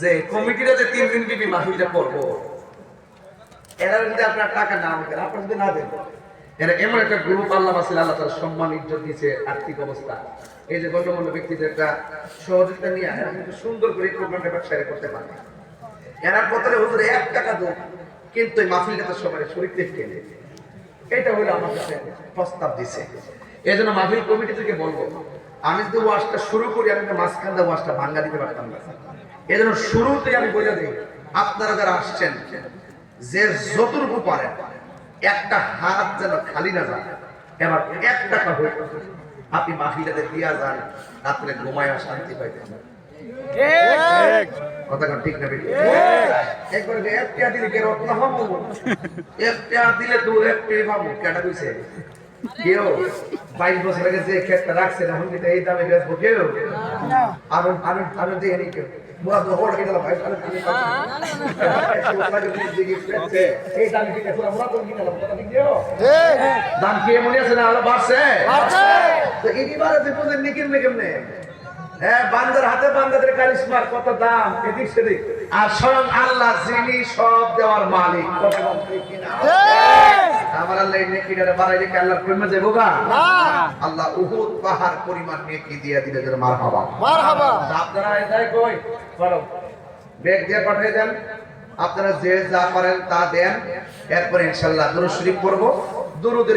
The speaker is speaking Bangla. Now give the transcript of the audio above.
যে কমিটিরা যে 3 দিন বিবি মাহফিলটা করব, এরা যদি আপনার টাকা না দেন, আপনারা যদি না দেন, এরা এমন একটা গ্রুপ আল্লাহ বাসিল আল্লাহ তার সম্মান ইজ্জত দিয়েছে, আর্থিক অবস্থা, এই যে গণ্যমান্য ব্যক্তিদের একটা সহযোগিতা নিয়ে এরা কিন্তু সুন্দর করে প্রোগ্রামটা ব্যবসা করতে পারে। এরা বলতে হুজুর 1 টাকা দাও, কিন্তু এই মাহফিলটা তো সবাই শরীর থেকে নেয়। এটা হলো আমার কাছে প্রস্তাব দিছে। এই জন্য মাহফিল কমিটি থেকে বলবো, আমি যদি ওয়াজটা শুরু করি, আমি মাঝখান দিয়ে ওয়াজটা ভাঙ্গা দিতে পারতাম না। এই জন্য শুরুতেই আমি বলে দিই, আপনারা যারা আসছেন, যে যতটুকু পারেন একটা হাত যেন খালি না যায়। এবার 1 টাকা হয়ে আপনি মাহফিলটাতে দিয়া যান, রাত্রে ঘুমায় শান্তি পাইতেন। কথা ঠিক না বেটি? একবার 1 টাকা দিলে কে রত্ন হবো, 1 টাকা দিলে তো 1 টাকা পাবো। কেটা কইছে কেউ 22 বছর আগে যে ক্ষেতটা রাখছে, এখন কি এই দামে বেচবো কেউ? আরো আরো আরো দিয়ে নি কেউ মুরাদ হল কি দাও ভাই, আরো কিনে পাচ্ছি এই দামে কি পুরো মুরাদ কিনে দাও, কথা ঠিক দিও। দাম কি এমন আছে না আরো বাড়ছে? তো এইবারে যে বুঝেন নি কেমনে হ্যাঁ, বান্দার হাতে বান্দাদের কারিশমার কত দাম, এদিক সেদিক। আর স্বয়ং আল্লাহ যিনি সব দেওয়ার মালিক, আমার আল্লাহ এই নেকিটারে বাড়াইলে কি আল্লাহর কইমা যাবো গা? আল্লাহ উহুদ পাহাড় পরিমাণ নেকি দিয়ে দিলে যেন মারহাবা মারহাবা। আপনারা এটাই কই বলো, ব্যাগ দিয়ে পাঠিয়ে দেন, আপনারা যে যা পারেন তা দেন, এরপর ইনশাআল্লাহ দুরূদ শরীফ পড়ব। দুরূদের